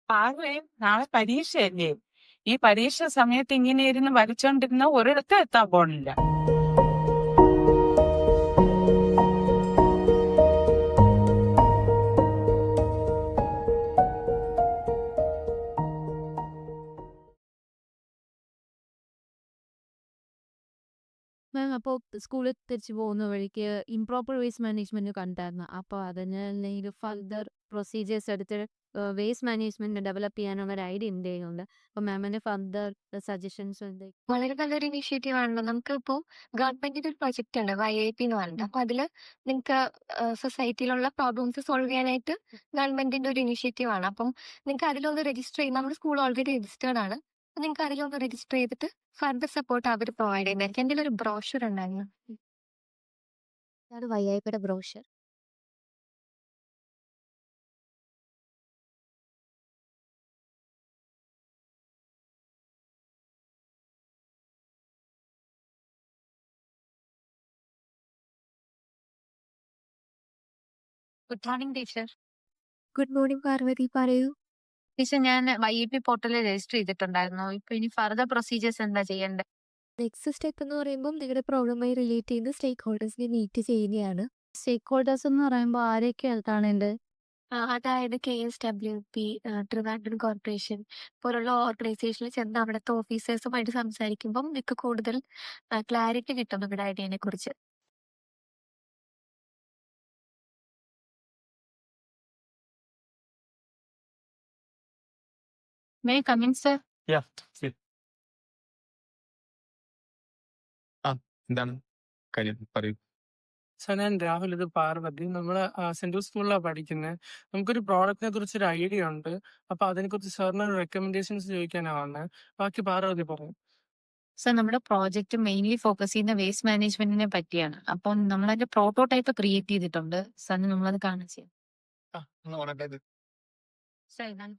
പാർവേ, നാളെ പരീക്ഷയല്ലേ? ഈ പരീക്ഷ സമയത്ത് ഇങ്ങനെ ഇരുന്ന് വരച്ചോണ്ടിരുന്ന ഒരിടത്തും എത്താൻ പോണില്ല. മാം അപ്പോൾ സ്കൂളിൽ തിരിച്ചു പോകുന്ന വഴിക്ക് ഇംപ്രോപ്പർ വേസ്റ്റ് മാനേജ്മെന്റ് കണ്ടായിരുന്നു. അപ്പോൾ അതിന് എന്തെങ്കിലും ഫർദർ പ്രൊസീജിയേഴ്സ് എടുത്ത് വേസ്റ്റ് മാനേജ്മെന്റ് ഡെവലപ്പ് ചെയ്യാനുള്ള ഒരു ഐഡിയ ഉണ്ട്. അപ്പോൾ മാമിന്റെ ഫർദർ സജഷൻസ് എന്തെങ്കിലും? വളരെ നല്ലൊരു ഇനിഷ്യേറ്റീവ് ആണല്ലോ. നമുക്കിപ്പോ ഗവൺമെന്റിന്റെ ഒരു പ്രൊജക്ട് ഉണ്ട് YIP എന്ന് പറഞ്ഞിട്ട്. അപ്പൊ അതില് നിങ്ങൾക്ക് സൊസൈറ്റിയിലുള്ള പ്രോബ്ലംസ് സോൾവ് ചെയ്യാനായിട്ട് ഗവൺമെന്റിന്റെ ഒരു ഇനിഷ്യേറ്റീവ് ആണ്. അപ്പം നിങ്ങൾക്ക് അതിലൊന്ന് രജിസ്റ്റർ ചെയ്ത് നമ്മുടെ സ്കൂൾ ഓൾറെഡി രജിസ്റ്റേർഡ് ആണ്. അപ്പൊ നിങ്ങൾക്ക് അതിലൊന്ന് രജിസ്റ്റർ ചെയ്തിട്ട് ഫർദർ സപ്പോർട്ട് അവർ പ്രൊവൈഡ് ചെയ്യുന്നതായിരിക്കും. എൻ്റെ ഒരു ബ്രോഷർ ഉണ്ടായിരുന്നു. അത് വയ്യായ്പയുടെ brochure. Good morning teacher. Good morning Parvathi, പറയൂ. ടീച്ചർ, ഞാൻ YIP പോർട്ടലിൽ രജിസ്റ്റർ ചെയ്തിട്ടുണ്ടായിരുന്നു. ഇപ്പൊ ഇനി ഫർദർ പ്രൊസീജിയേഴ്സ് എന്താ ചെയ്യേണ്ടത്? നെക്സ്റ്റ് സ്റ്റെപ്പ് എന്ന് പറയുമ്പോൾ നിങ്ങളുടെ പ്രോബ്ലമായി റിലേറ്റ് ചെയ്യുന്ന സ്റ്റേക്ക് ഹോൾഡേഴ്സിനെ മീറ്റ് ചെയ്യുകയാണ്. സ്റ്റേക്ക് ഹോൾഡേഴ്സ് എന്ന് പറയുമ്പോൾ ആരൊക്കെയാണ് കാണേണ്ടത്? അതായത് KSWP, ട്രിവാൻഡ്രം കോർപ്പറേഷൻ പോലുള്ള ഓർഗനൈസേഷനിൽ ചെന്ന് അവിടുത്തെ ഓഫീസേഴ്സുമായിട്ട് സംസാരിക്കുമ്പം നിങ്ങൾക്ക് കൂടുതൽ ക്ലാരിറ്റി കിട്ടും നിങ്ങളുടെ ഐഡിയനെ കുറിച്ച്. May come in sir? Yeah, ശരി. എന്താണ് കാര്യം പറയൂ. സാർ, ഞാൻ രാഹുൽ, ഇത് പാർവതി. നമ്മള് സെൻട്രൽ സ്കൂളിലാണ് പഠിക്കുന്നത്. നമുക്കൊരു പ്രോഡക്റ്റിനെ കുറിച്ച് ഒരു ഐഡിയ ഉണ്ട്. അപ്പൊ അതിനെക്കുറിച്ച് സാറിന് റെക്കമെൻഡേഷൻസ് ചോദിക്കാനാണ്. ബാക്കി പാർവതി പറയും. സർ, നമ്മുടെ പ്രോജക്റ്റ് മെയിൻലി ഫോക്കസ് ചെയ്യുന്ന വേസ്റ്റ് മാനേജ്മെന്റിനെ പറ്റിയാണ്. അപ്പം നമ്മളതിന്റെ പ്രോട്ടോടൈപ്പ് ക്രിയേറ്റ് ചെയ്തിട്ടുണ്ട്. സാറിന് നമ്മളത് കാണിച്ചു. ഒന്ന് പറയട്ടെ ഇത്. സർ, ഇതാണ്